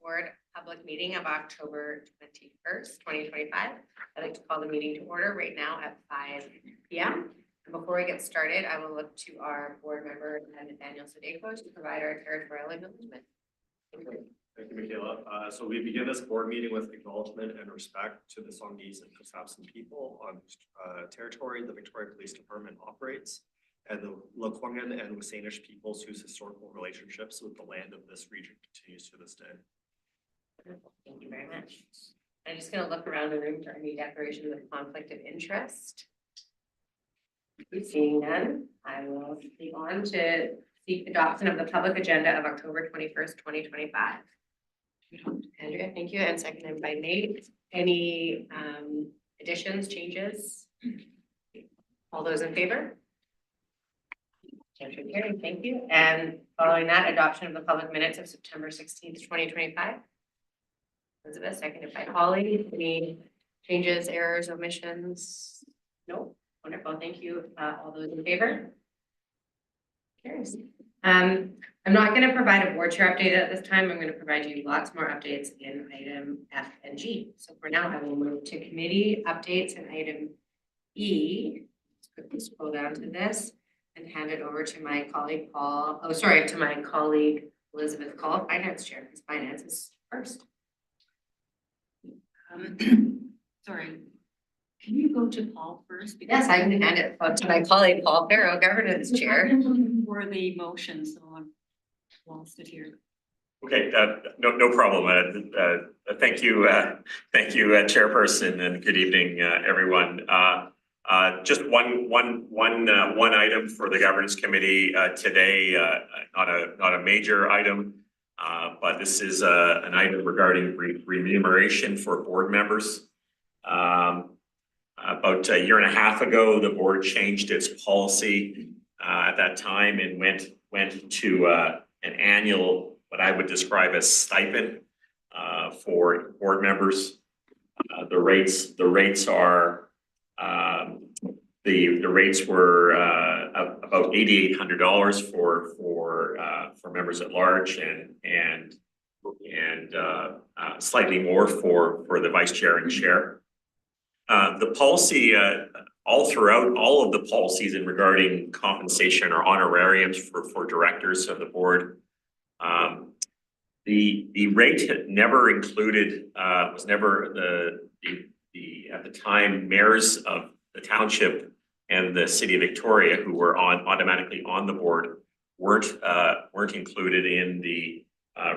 Board public meeting of October 21st, 2025. I'd like to call the meeting to order right now at 5 p.m. And before we get started, I will look to our board member, Nathaniel Sadeko, to provide our territorial acknowledgement. Thank you, Michaela. So we begin this board meeting with acknowledgement and respect to the Songhees and Absent people on territory the Victoria Police Department operates, and the Lekwungen and Wasanish peoples whose historical relationships with the land of this region continues to this day. Thank you very much. I'm just going to look around the room for any declarations of conflict of interest. Seeing none, I will move on to seek adoption of the public agenda of October 21st, 2025. Andrea, thank you, and seconded by Nate. Any additions, changes? All those in favor? Motion carried, thank you. And following that, adoption of the public minutes of September 16th, 2025. Elizabeth, seconded by Holly. Any changes, errors, omissions? No. Wonderful, thank you. All those in favor? Carries. I'm not going to provide a board chair update at this time. I'm going to provide you lots more updates in item F and G. So for now, I will move to committee updates in item E. Let's quickly scroll down to this and hand it over to my colleague Paul. Oh, sorry, to my colleague Elizabeth Call, Finance Chair, because finance is first. Sorry, can you go to Paul first? Because yes, I can hand it to my colleague Paul Farrow, Governance Chair. For the motion, so I'm lost it here. Okay, no problem. Thank you, Chairperson, and good evening, everyone. Just one item for the Governance Committee today. Not a major item, but this is an item regarding remuneration for board members. About a year and a half ago, the board changed its policy at that time and went to an annual, what I would describe as stipend for board members. The rates were about $8,800 for members at large and slightly more for the vice chair and chair. The policy, all throughout all of the policies in regarding compensation or honorariums for directors of the board, the rate had never included, was never the at the time mayors of the township and the city of Victoria, who were automatically on the board, weren't included in the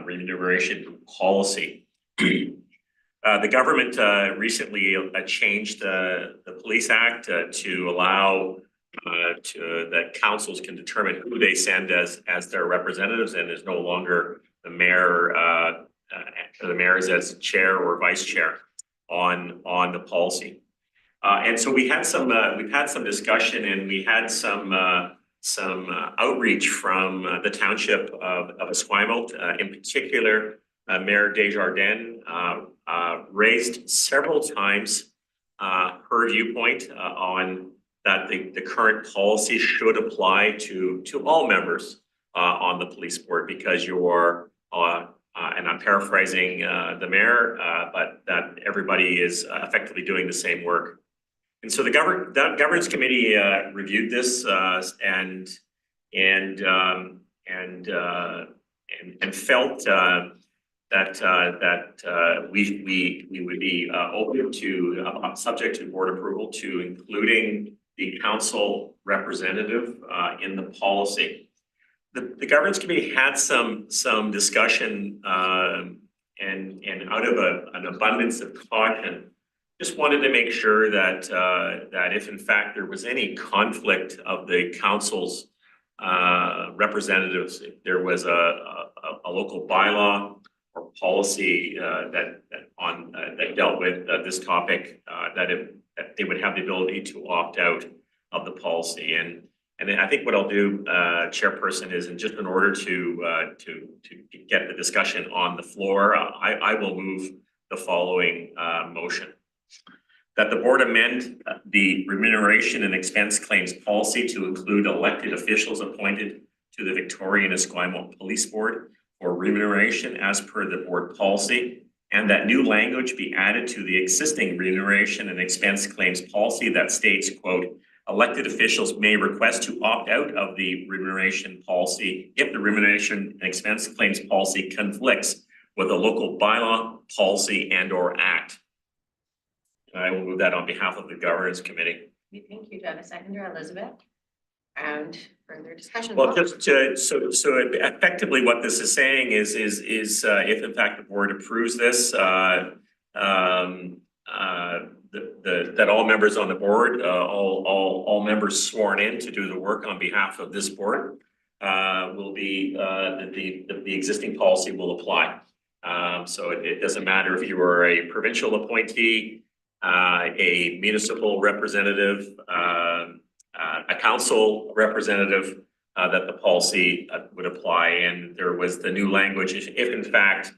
remuneration policy. The government recently changed the Police Act to allow that councils can determine who they send as their representatives, and is no longer the mayor, the mayors as chair or vice chair on the policy. And so we've had some discussion, and we had some outreach from the township of Esquimalt, in particular. Mayor Desjardins raised several times her viewpoint on that the current policy should apply to all members on the police board, because you're and I'm paraphrasing the mayor, but that everybody is effectively doing the same work. And so the governance committee reviewed this and felt that we would be open to, subject to board approval, to including the council representative in the policy. The governance committee had some discussion and out of an abundance of caution, just wanted to make sure that that if in fact there was any conflict of the council's representatives, if there was a local bylaw or policy that dealt with this topic, that they would have the ability to opt out of the policy. And I think what I'll do, Chairperson, is just in order to get the discussion on the floor, I will move the following motion. That the board amend the remuneration and expense claims policy to include elected officials appointed to the Victoria and Esquimalt Police Board for remuneration as per the board policy, and that new language be added to the existing remuneration and expense claims policy that states, quote, elected officials may request to opt out of the remuneration policy if the remuneration and expense claims policy conflicts with a local bylaw, policy, and or act. And I will move that on behalf of the governance committee. Okay, thank you. Do I have a seconder, Elizabeth? And further discussion? Well, just to, so effectively what this is saying is if in fact the board approves this, that all members on the board, all members sworn in to do the work on behalf of this board, will be, the existing policy will apply. So it doesn't matter if you are a provincial appointee, a municipal representative, a council representative, that the policy would apply. And there was the new language, if in fact,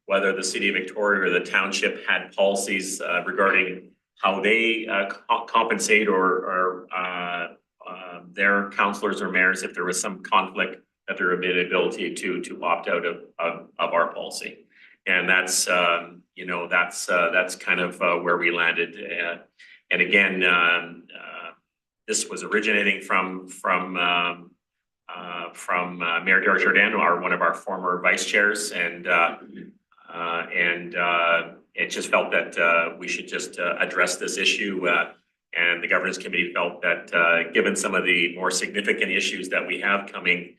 whether the city of Victoria or the township had policies regarding how they compensate or their councillors or mayors, if there was some conflict, that there would be an ability to opt out of our policy. And that's, you know, that's kind of where we landed. And again, this was originating from Mayor Desjardins, one of our former vice chairs, and it just felt that we should just address this issue. And the governance committee felt that given some of the more significant issues that we have coming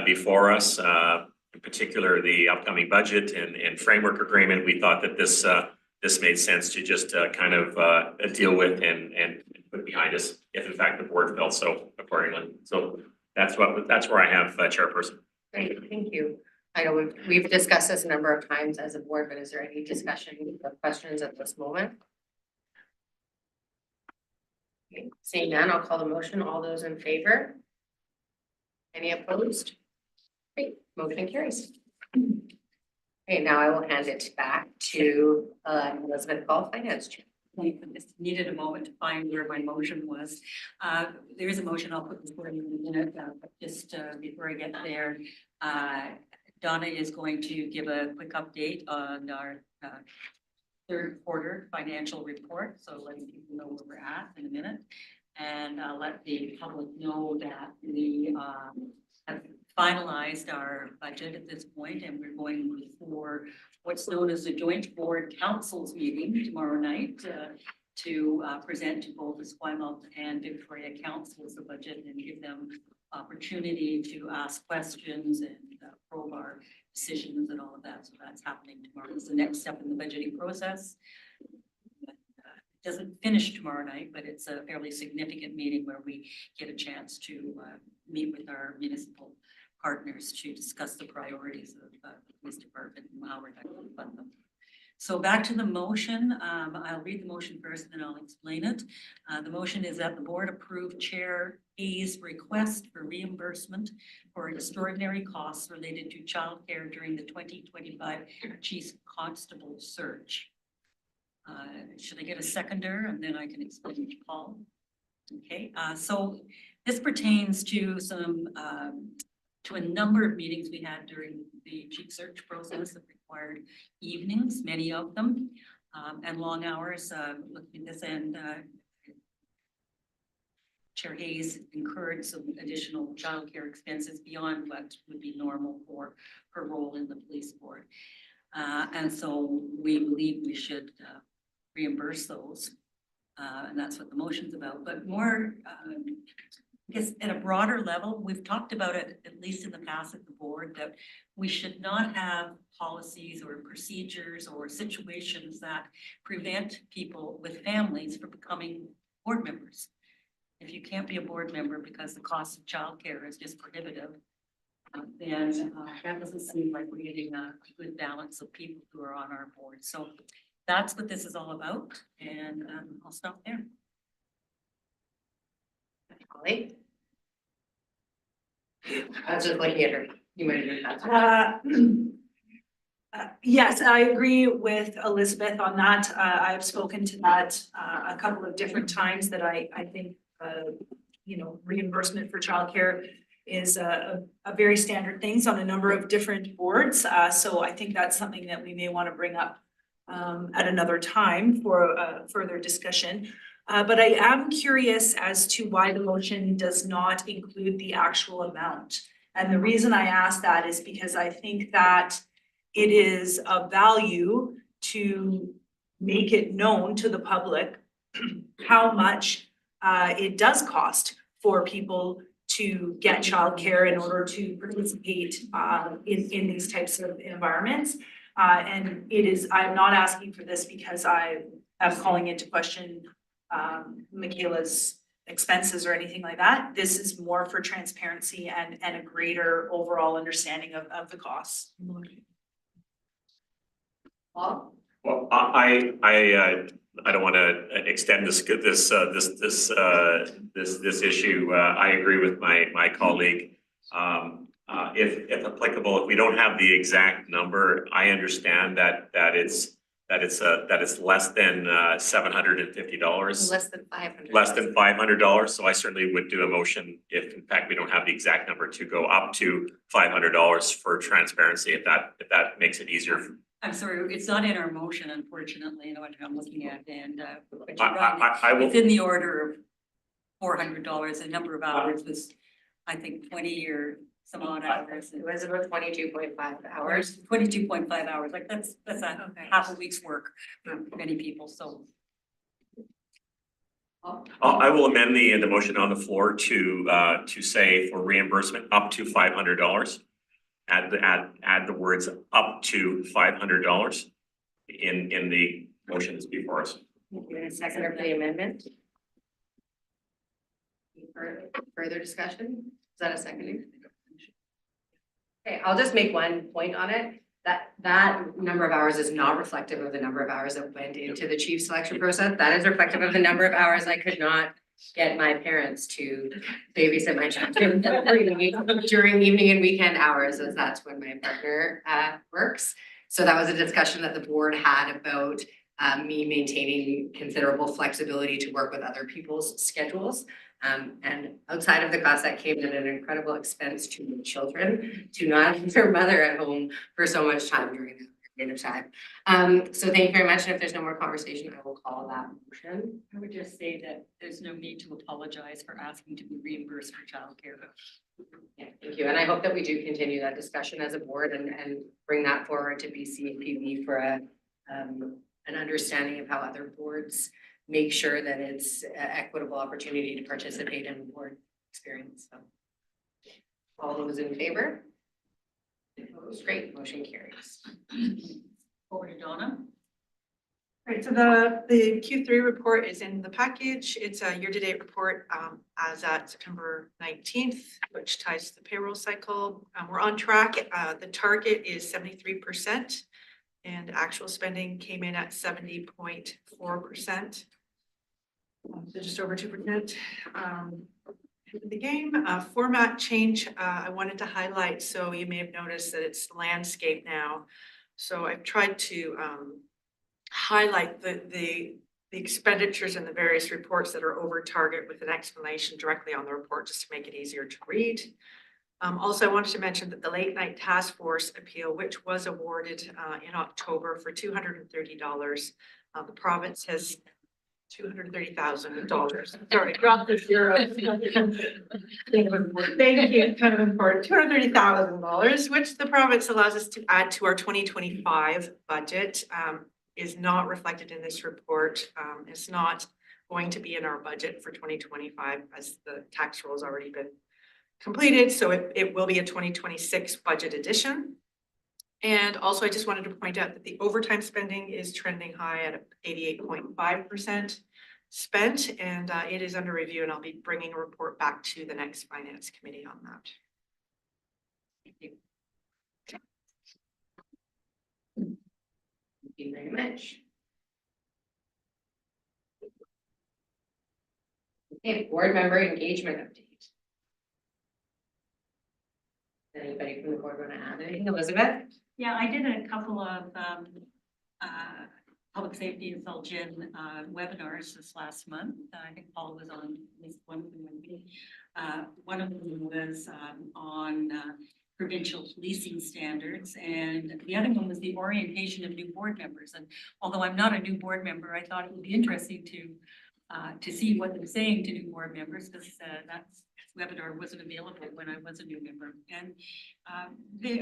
before us, in particular the upcoming budget and framework agreement, we thought that this made sense to just kind of deal with and put behind us if in fact the board felt so accordingly. So that's where I have chairperson. Great, thank you. I know we've discussed this a number of times as a board, but is there any discussion or questions at this moment? Okay, seeing none, I'll call the motion. All those in favor? Any opposed? Great, motion carries. Okay, now I will hand it back to Elizabeth Ball, Finance Chair. I just needed a moment to find where my motion was. There is a motion, I'll put this for you in a minute, but just before I get there, Donna is going to give a quick update on our third quarter financial report, so letting people know where we're at in a minute. And I'll let the public know that we have finalized our budget at this point, and we're going before what's known as the joint board councils meeting tomorrow night to present to both the Esquimalt and Victoria councils the budget and give them opportunity to ask questions and probe our decisions and all of that. So that's happening tomorrow. It's the next step in the budgeting process. It doesn't finish tomorrow night, but it's a fairly significant meeting where we get a chance to meet with our municipal partners to discuss the priorities of the police department and how we're going to fund them. So back to the motion. I'll read the motion first, and then I'll explain it. The motion is that the board approve Chair Hayes' request for reimbursement for extraordinary costs related to childcare during the 2025 Chief Constable search. Should I get a seconder, and then I can explain to Paul? Okay, so this pertains to some to a number of meetings we had during the chief search process that required evenings, many of them, and long hours. Looking at this end, Chair Hayes incurred some additional childcare expenses beyond what would be normal for her role in the police board. And so we believe we should reimburse those. And that's what the motion's about. But more, I guess at a broader level, we've talked about it, at least in the past at the board, that we should not have policies or procedures or situations that prevent people with families from becoming board members. If you can't be a board member because the cost of childcare is just prohibitive, then that doesn't seem like we're getting a good balance of people who are on our board. So that's what this is all about, and I'll stop there. Holly? I was just looking at her. You might have done that. Yes, I agree with Elizabeth on that. I've spoken to that a couple of different times that I think, you know, reimbursement for childcare is a very standard things on a number of different boards. So I think that's something that we may want to bring up at another time for further discussion. But I am curious as to why the motion does not include the actual amount. And the reason I ask that is because I think that it is of value to make it known to the public how much it does cost for people to get childcare in order to participate in these types of environments. And it is, I'm not asking for this because I am calling into question Michaela's expenses or anything like that. This is more for transparency and a greater overall understanding of the costs. Paul? Well, I don't want to extend this issue. I agree with my colleague. If applicable, if we don't have the exact number, I understand that it's less than $750. Less than 500. Less than $500. So I certainly would do a motion if in fact we don't have the exact number to go up to $500 for transparency, if that makes it easier. I'm sorry, it's not in our motion, unfortunately, you know what I'm looking at, and but you're right. I will. It's in the order of $400. The number of hours was, I think, 20 or some odd hours. It was about 22.5 hours. 22.5 hours, like that's a half a week's work for many people, so. I will amend the motion on the floor to say for reimbursement up to $500. Add the words up to $500 in the motion that's before us. A second for the amendment. Further discussion? Is that a second? Okay, I'll just make one point on it. That number of hours is not reflective of the number of hours that went into the chief selection process. That is reflective of the number of hours I could not get my parents to babysit my child during evening and weekend hours, as that's when my partner works. So that was a discussion that the board had about me maintaining considerable flexibility to work with other people's schedules. And outside of the cost, that came at an incredible expense to the children to not have their mother at home for so much time during that period of time. So thank you very much. And if there's no more conversation, I will call that motion. I would just say that there's no need to apologize for asking to be reimbursed for childcare. Yeah, thank you. And I hope that we do continue that discussion as a board and bring that forward to BC and PB for an understanding of how other boards make sure that it's an equitable opportunity to participate in board experience. So all those in favor? Opposed? Great, motion carries. Over to Donna. Right, so the Q3 report is in the package. It's a year-to-date report as at September 19th, which ties to the payroll cycle. We're on track. The target is 73%, and actual spending came in at 70.4%. So just over 2%. The game format change I wanted to highlight. So you may have noticed that it's landscape now. So I've tried to highlight the expenditures in the various reports that are over target with an explanation directly on the report, just to make it easier to read. Also, I wanted to mention that the late night task force appeal, which was awarded in October for $230, the province has $230,000. Sorry, dropped the zero. Thank you, kind of important. $230,000, which the province allows us to add to our 2025 budget. Is not reflected in this report. It's not going to be in our budget for 2025 as the tax roll has already been completed. So it will be a 2026 budget addition. And also, I just wanted to point out that the overtime spending is trending high at 88.5% spent, and it is under review, and I'll be bringing a report back to the next finance committee on that. Thank you. Thank you very much. Okay, board member engagement update. Anybody from the board want to add anything? Elizabeth? Yeah, I did a couple of public safety and Gin webinars this last month. I think Paul was on at least one of them with me. One of them was on provincial policing standards, and the other one was the orientation of new board members. And although I'm not a new board member, I thought it would be interesting to see what they're saying to new board members, because that's webinar wasn't available when I was a new member. And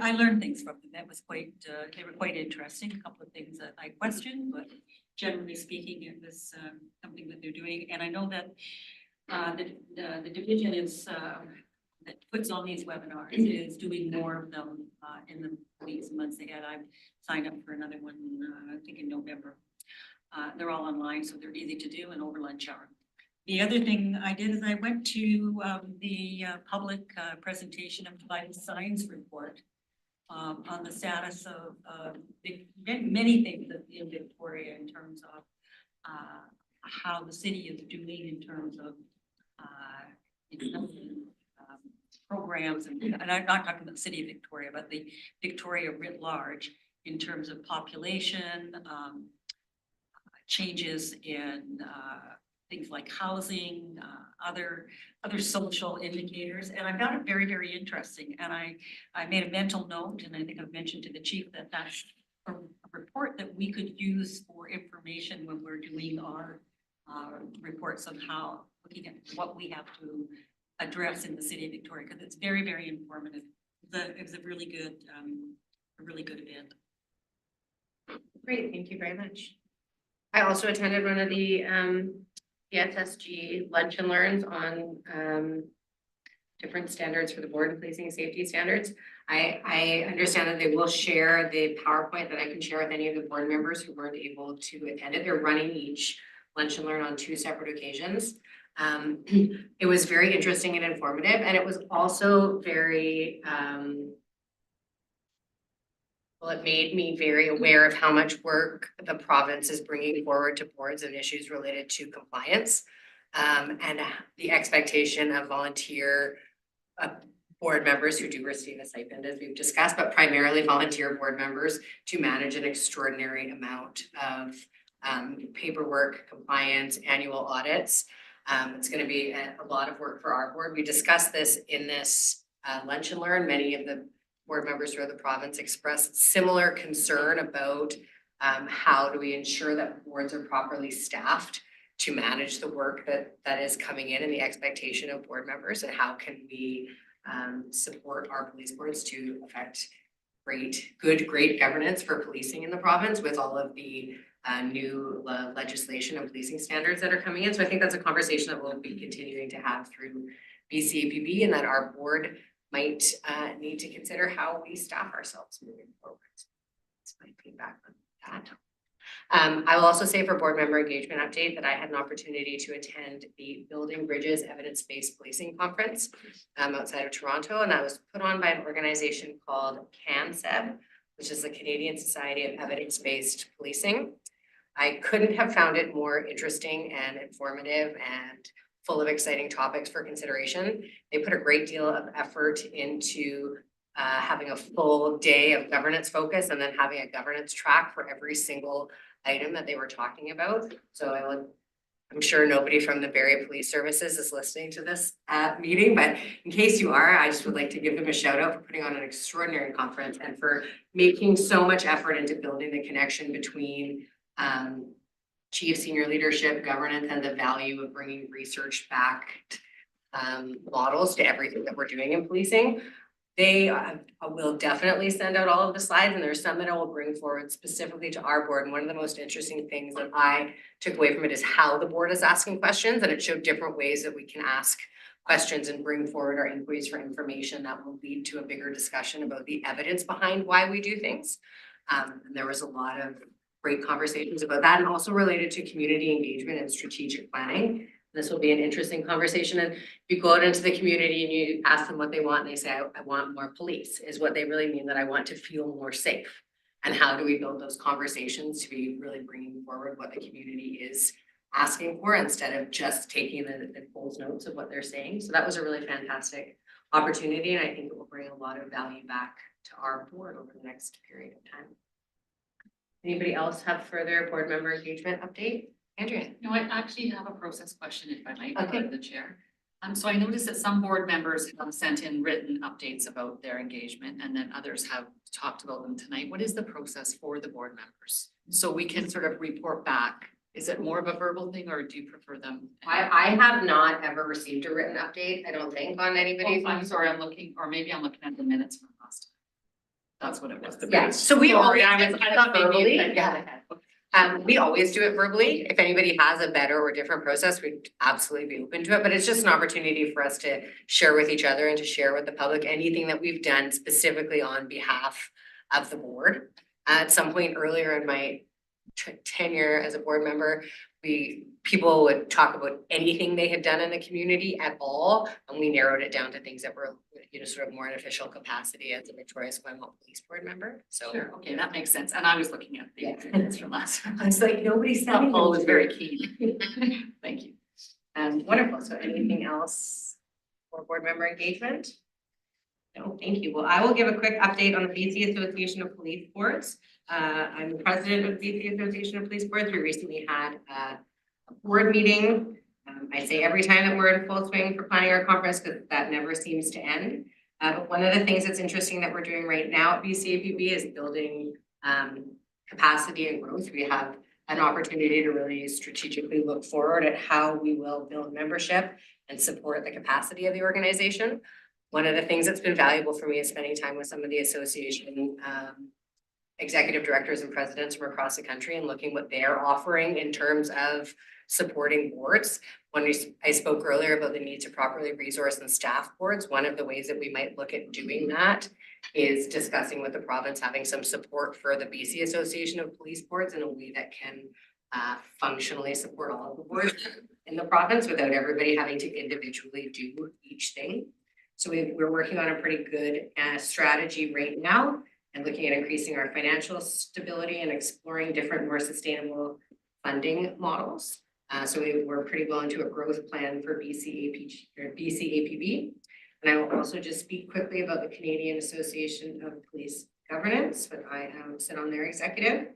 I learned things from them. That was quite, they were quite interesting. A couple of things that I questioned, but generally speaking, it was something that they're doing. And I know that the division is that puts on these webinars is doing more of them in the weeks and months ahead. I've signed up for another one, I think in November. They're all online, so they're easy to do and over lunch hour. The other thing I did is I went to the public presentation of the vital signs report on the status of many things in Victoria in terms of how the city is doing in terms of programs, and I'm not talking about the city of Victoria, but the Victoria writ large in terms of population, changes in things like housing, other social indicators, and I found it very, very interesting. And I made a mental note, and I think I've mentioned to the chief that that's a report that we could use for information when we're doing our reports on how, looking at what we have to address in the city of Victoria, because it's very, very informative. It was a really good event. Great, thank you very much. I also attended one of the SSG lunch and learns on different standards for the board and policing safety standards. I understand that they will share the PowerPoint that I can share with any of the board members who weren't able to attend it. They're running each lunch and learn on 2 separate occasions. It was very interesting and informative, and it was also very well, it made me very aware of how much work the province is bringing forward to boards and issues related to compliance, and the expectation of volunteer board members who do receive a stipend, as we've discussed, but primarily volunteer board members to manage an extraordinary amount of paperwork, compliance, annual audits. It's going to be a lot of work for our board. We discussed this in this lunch and learn. Many of the board members throughout the province expressed similar concern about how do we ensure that boards are properly staffed to manage the work that is coming in and the expectation of board members, and how can we support our police boards to affect great governance for policing in the province with all of the new legislation and policing standards that are coming in. So I think that's a conversation that we'll be continuing to have through BCAPB, and that our board might need to consider how we staff ourselves moving forward. That's my feedback on that. I will also say for board member engagement update that I had an opportunity to attend the Building Bridges Evidence-Based Policing Conference outside of Toronto, and that was put on by an organization called CANSEB, which is the Canadian Society of Evidence-Based Policing. I couldn't have found it more interesting and informative and full of exciting topics for consideration. They put a great deal of effort into having a full day of governance focus and then having a governance track for every single item that they were talking about. So I'm sure nobody from the Barrie Police Services is listening to this meeting, but in case you are, I just would like to give them a shout out for putting on an extraordinary conference and for making so much effort into building the connection between chief, senior leadership, governance, and the value of bringing research-backed models to everything that we're doing in policing. They will definitely send out all of the slides, and there's some that I will bring forward specifically to our board. And one of the most interesting things that I took away from it is how the board is asking questions, and it showed different ways that we can ask questions and bring forward our inquiries for information that will lead to a bigger discussion about the evidence behind why we do things. And there was a lot of great conversations about that, and also related to community engagement and strategic planning. This will be an interesting conversation. And if you go out into the community and you ask them what they want, and they say, I want more police, is what they really mean, that I want to feel more safe. And how do we build those conversations to be really bringing forward what the community is asking for, instead of just taking the full notes of what they're saying. So that was a really fantastic opportunity, and I think it will bring a lot of value back to our board over the next period of time. Anybody else have further board member engagement update? Andrea? No, I actually have a process question, if I might, Okay. for the chair. So I noticed that some board members have sent in written updates about their engagement and then others have talked about them tonight. What is the process for the board members? So we can sort of report back. Is it more of a verbal thing or do you prefer them? I have not ever received a written update, I don't think, on anybody. I'm sorry, I'm looking, or maybe I'm looking at the minutes from last time. That's what it was. Yeah, so we Sorry, always, I thought maybe you said yeah. We always do it verbally. If anybody has a better or different process, we'd absolutely be open to it, but it's just an opportunity for us to share with each other and to share with the public anything that we've done specifically on behalf of the board. At some point earlier in my tenure as a board member, people would talk about anything they had done in the community at all, and we narrowed it down to things that were, sort of more in official capacity as a Victoria Esquimalt Police Board member, so. Sure, okay, that makes sense. And I was looking at the minutes from last time. I was like, nobody's sending Paul them was to very me. keen. Thank you. Wonderful, so anything else for board member engagement? No, thank you. Well, I will give a quick update on the BC Association of Police Boards. I'm the president of the BC Association of Police Boards. We recently had a board meeting. I say every time that we're in full swing for planning our conference because that never seems to end. But one of the things that's interesting that we're doing right now at BCAPB is building capacity and growth. We have an opportunity to really strategically look forward at how we will build membership and support the capacity of the organization. One of the things that's been valuable for me is spending time with some of the association executive directors and presidents from across the country and looking what they're offering in terms of supporting boards. When I spoke earlier about the need to properly resource and staff boards, one of the ways that we might look at doing that is discussing with the province, having some support for the BC Association of Police Boards in a way that can functionally support all of the boards in the province without everybody having to individually do each thing. So we're working on a pretty good strategy right now and looking at increasing our financial stability and exploring different, more sustainable funding models. So we're pretty well into a growth plan for BCAPB. And I will also just speak quickly about the Canadian Association of Police Governance, but I sit on their executive.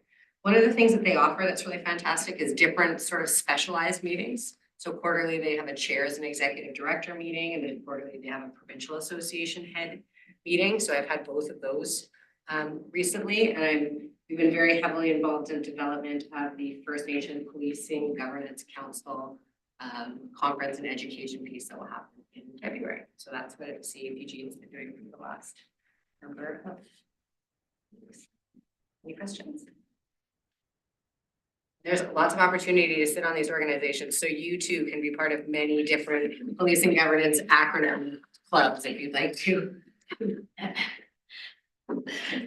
One of the things that they offer that's really fantastic is different sort of specialized meetings. So quarterly, they have a chairs and executive director meeting, and then quarterly they have a provincial association head meeting. So I've had both of those recently, and we've been very heavily involved in development of the First Nation Policing Governance Council conference and education piece that will happen in February. So that's what CAPG has been doing for the last number of weeks. Any questions? There's lots of opportunity to sit on these organizations, so you too can be part of many different policing governance acronym clubs if you'd like to.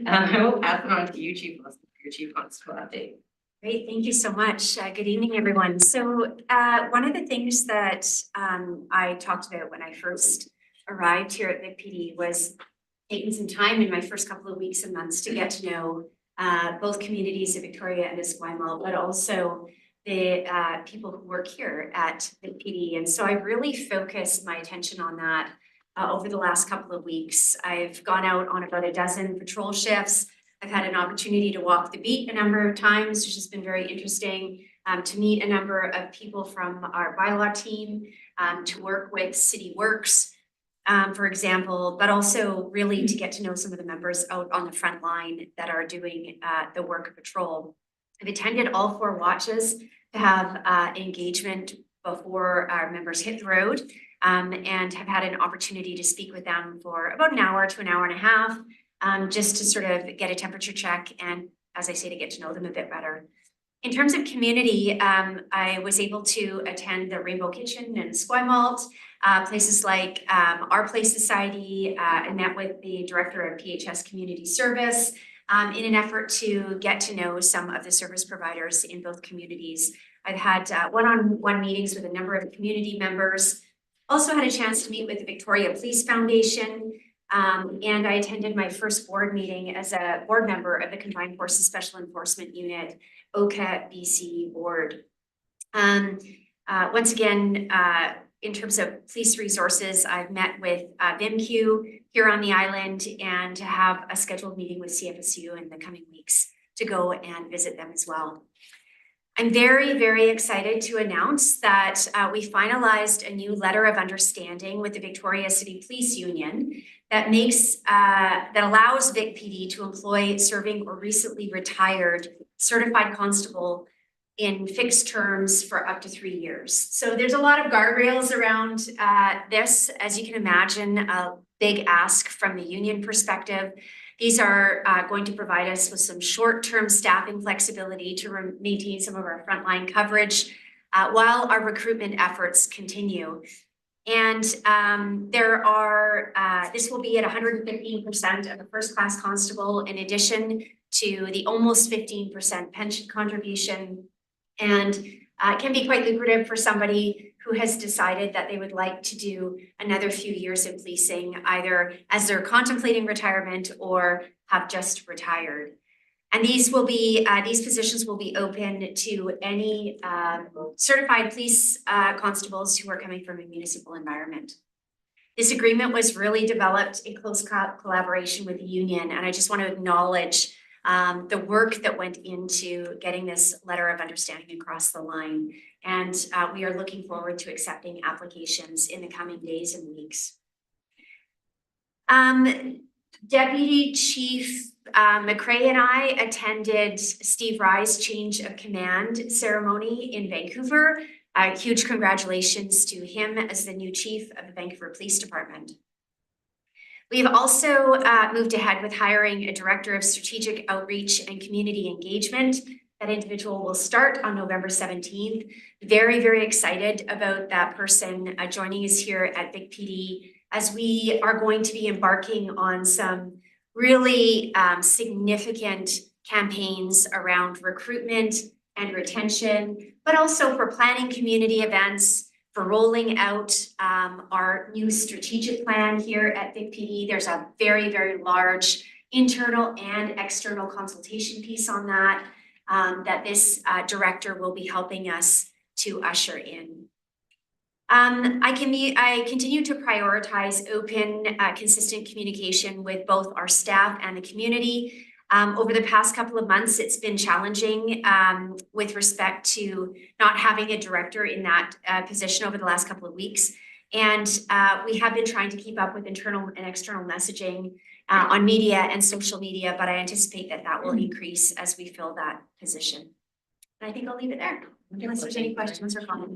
I will pass it on to you, Chief Constable, your Chief Constable update. Great, thank you so much. Good evening, everyone. So one of the things that I talked about when I first arrived here at Vic PD was taking some time in my first couple of weeks and months to get to know both communities of Victoria and Esquimalt, but also the people who work here at Vic PD. And so I've really focused my attention on that over the last couple of weeks. I've gone out on about a dozen patrol shifts. I've had an opportunity to walk the beat a number of times, which has been very interesting, to meet a number of people from our bylaw team, to work with City Works, for example, but also really to get to know some of the members out on the front line that are doing the work of patrol. I've attended all 4 watches to have engagement before our members hit the road, and have had an opportunity to speak with them for about an hour to an hour and a half, just to sort of get a temperature check and, as I say, to get to know them a bit better. In terms of community, I was able to attend the Rainbow Kitchen in Esquimalt, places like Our Place Society, and met with the director of PHS Community Service in an effort to get to know some of the service providers in both communities. I've had one-on-one meetings with a number of community members. Also had a chance to meet with the Victoria Police Foundation, and I attended my first board meeting as a board member of the Combined Forces Special Enforcement Unit, OCA BC board. Once again, in terms of police resources, I've met with VIMQ here on the island and to have a scheduled meeting with CFSU in the coming weeks to go and visit them as well. I'm very, very excited to announce that we finalized a new letter of understanding with the Victoria City Police Union that allows Vic PD to employ serving or recently retired certified constable in fixed terms for up to 3 years. So there's a lot of guardrails around this, as you can imagine, a big ask from the union perspective. These are going to provide us with some short-term staffing flexibility to maintain some of our frontline coverage while our recruitment efforts continue. And this will be at 115% of the first-class constable, in addition to the almost 15% pension contribution. And it can be quite lucrative for somebody who has decided that they would like to do another few years of policing, either as they're contemplating retirement or have just retired. And these positions will be open to any certified police constables who are coming from a municipal environment. This agreement was really developed in close collaboration with the union, and I just want to acknowledge the work that went into getting this letter of understanding across the line. And we are looking forward to accepting applications in the coming days and weeks. Deputy Chief McCrae and I attended Steve Rye's change of command ceremony in Vancouver. Huge congratulations to him as the new chief of the Vancouver Police Department. We've also moved ahead with hiring a director of strategic outreach and community engagement. That individual will start on November 17th. Very, very excited about that person joining us here at Vic PD, as we are going to be embarking on some really significant campaigns around recruitment and retention, but also for planning community events, for rolling out our new strategic plan here at Vic PD. There's a very, very large internal and external consultation piece on that, that this director will be helping us to usher in. I continue to prioritize open, consistent communication with both our staff and the community. Over the past couple of months, it's been challenging with respect to not having a director in that position over the last couple of weeks. And we have been trying to keep up with internal and external messaging on media and social media, but I anticipate that that will increase as we fill that position. And I think I'll leave it there, unless there's any questions or comments.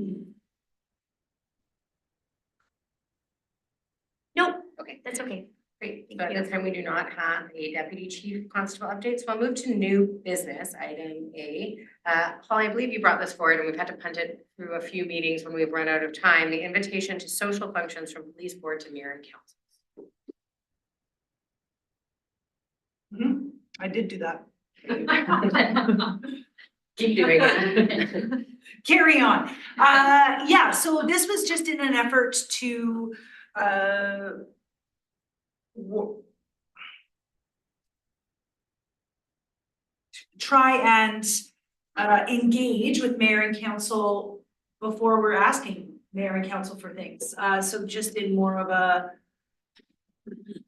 Nope, okay, that's okay. Great, So thank at you. this time, we do not have a deputy chief constable update, so I'll move to new business, item A. Holly, I believe you brought this forward and we've had to punt it through a few meetings when we've run out of time, the invitation to social functions from police board to mayor and council. I did do that. Keep doing it. Carry on. Yeah, so this was just in an effort to try and engage with mayor and council before we're asking mayor and council for things. So just in more of a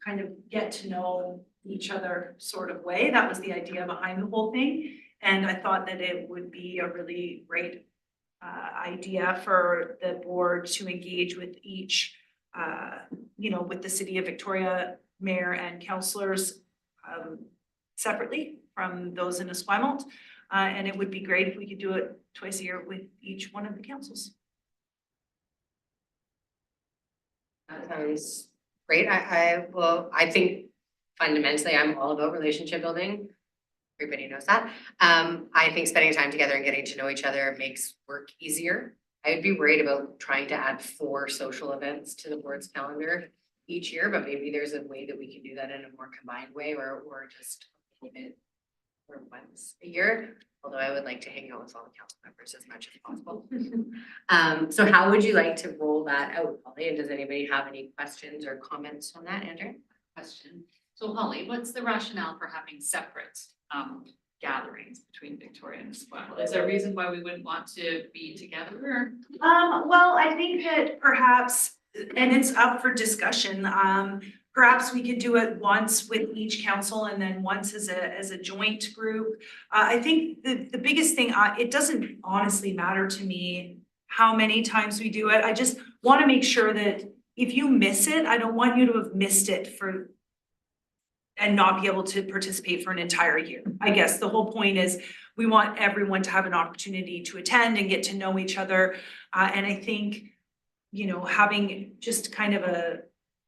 kind of get to know each other sort of way. That was the idea behind the whole thing. And I thought that it would be a really great idea for the board to engage with each, with the City of Victoria mayor and councillors separately from those in Esquimalt. And it would be great if we could do it twice a year with each one of the councils. That sounds great. I think fundamentally I'm all about relationship building. Everybody knows that. I think spending time together and getting to know each other makes work easier. I'd be worried about trying to add 4 social events to the board's calendar each year, but maybe there's a way that we can do that in a more combined way or just limit or once a year. Although I would like to hang out with all the council members as much as possible. So how would you like to roll that out, Holly? And does anybody have any questions or comments on that, Andrew? Question. So Holly, what's the rationale for having separate gatherings between Victoria and Esquimalt? Is there a reason why we wouldn't want to be together? Well, I think that perhaps, and it's up for discussion, perhaps we could do it once with each council and then once as a joint group. I think the biggest thing, it doesn't honestly matter to me how many times we do it. I just want to make sure that if you miss it, I don't want you to have missed it and not be able to participate for an entire year. I guess the whole point is we want everyone to have an opportunity to attend and get to know each other. And I think, you know, having just kind of a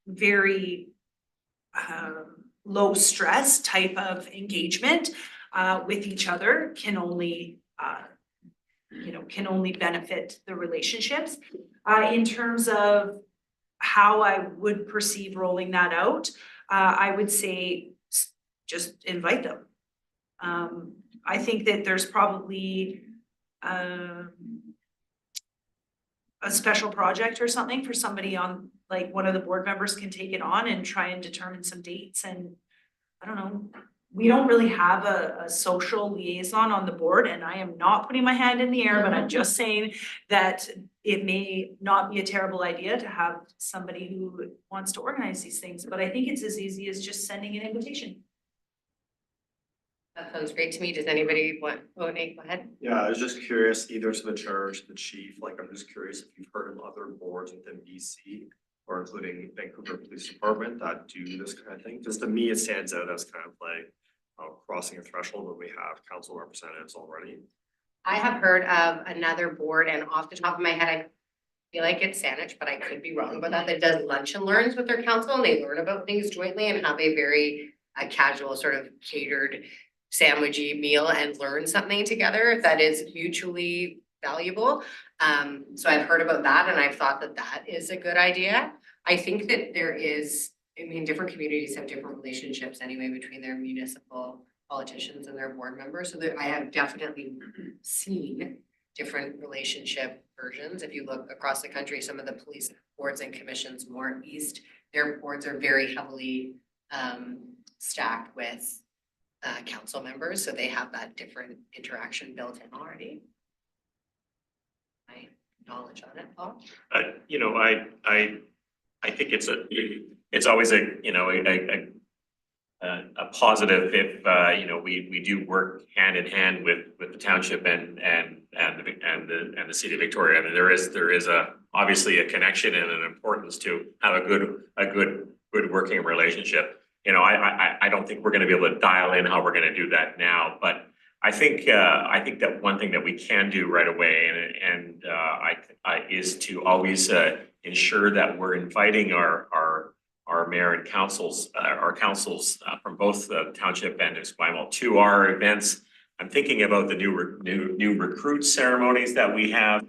very low stress type of engagement with each other can only benefit the relationships. In terms of how I would perceive rolling that out, I would say just invite them. I think that there's probably a special project or something for somebody on, like one of the board members can take it on and try and determine some dates. And I don't know, we don't really have a social liaison on the board, and I am not putting my hand in the air, but I'm just saying that it may not be a terrible idea to have somebody who wants to organize these things, but I think it's as easy as just sending an invitation. That sounds great to me. Does anybody want, Nate, go ahead. Yeah, I was just curious, either to the chair or to the chief, like, I'm just curious if you've heard of other boards within BC or including Vancouver Police Department that do this kind of thing. Just to me, it stands out as kind of like crossing a threshold when we have council representatives already. I have heard of another board, and off the top of my head, I feel like it's Saanich, but I could be wrong about that does lunch and learns with their council, and they learn about things jointly and have a very casual sort of catered sandwichy meal and learn something together that is mutually valuable. So I've heard about that, and I've thought that that is a good idea. I think that there is, I mean, different communities have different relationships anyway between their municipal politicians and their board members. So I have definitely seen different relationship versions. If you look across the country, some of the police boards and commissions more east, their boards are very heavily stacked with council members, so they have that different interaction built in already. My knowledge on it, Paul? You know, I think it's always a positive if you know, we do work hand in hand with the township and the city of Victoria. I mean, there is obviously a connection and an importance to have a good working relationship. You know, I don't think we're gonna be able to dial in how we're gonna do that now, but I think that one thing that we can do right away and is to always ensure that we're inviting our mayor and councils, from both the township and Esquimalt to our events. I'm thinking about the new recruit ceremonies that we have.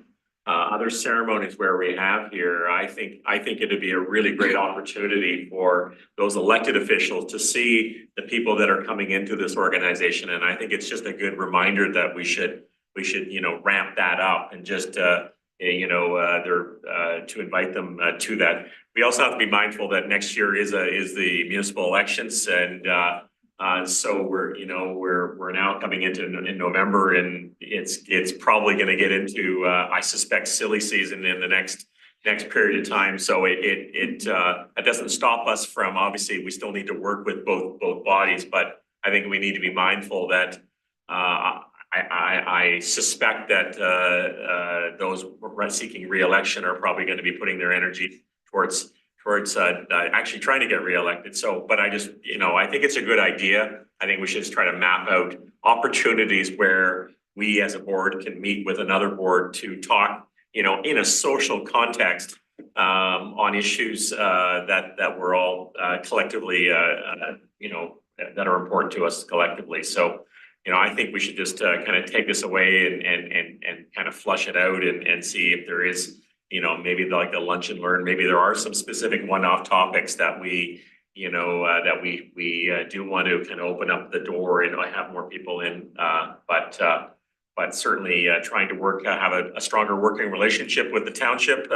Other ceremonies where we have here, I think it'd be a really great opportunity for those elected officials to see the people that are coming into this organization. And I think it's just a good reminder that we should, you know, ramp that up and just, to invite them to that. We also have to be mindful that next year is the municipal elections, and so we're now coming into in November, and it's probably going to get into I suspect silly season in the next period of time. So it doesn't stop us from, obviously we still need to work with both bodies, but I think we need to be mindful that I suspect that those seeking re-election are probably going to be putting their energy towards actually trying to get reelected. So, but I just, I think it's a good idea. I think we should just try to map out opportunities where we as a board can meet with another board to talk, in a social context, on issues that we're all collectively, that are important to us collectively. So, I think we should just kind of take this away and kind of flush it out and see if there is, maybe like a lunch and learn. Maybe there are some specific one-off topics that we do want to kind of open up the door and have more people in. But certainly trying to have a stronger working relationship with the township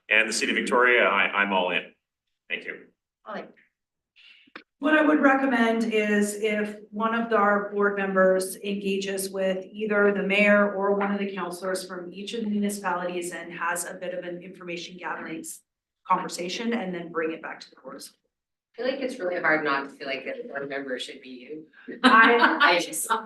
and the city of Victoria. I'm all in. Thank you. What I would recommend is if one of our board members engages with either the mayor or one of the councillors from each of the municipalities and has a bit of an information gathering conversation, and then bring it back to the board. I feel like it's really hard not to feel like a board member should be you. I- I just, put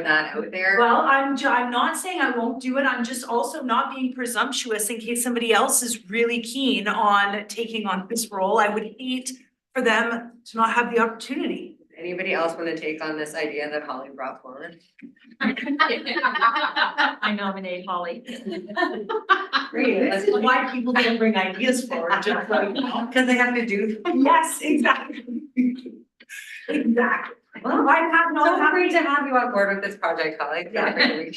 that out there. Well, I'm not saying I won't do it, I'm just also not being presumptuous in case somebody else is really keen on taking on this role. I would hate for them to not have the opportunity. Anybody else want to take on this idea that Holly brought forward? I nominate Holly. Great, This is why people don't bring ideas forward, just so you know. because they have to do. Yes, exactly. Exactly. Well, I'm So great to have you on board with this project, Holly. Yeah.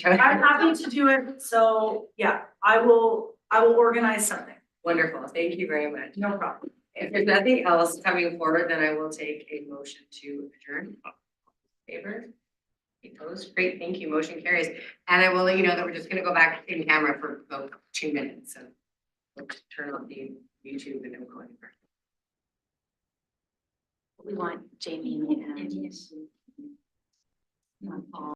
I'm I'm happy to do it, so yeah, I will organize something, Wonderful, thank you very much. no problem. If there's nothing else coming forward, then I will take a motion to adjourn. Favor? Opposed? Great, thank you. Motion carries. And I will let you know that we're just gonna go back in camera for about 2 minutes. So we'll turn on the YouTube and then we'll go anywhere. We want Jamie and. Yes. Not Paul.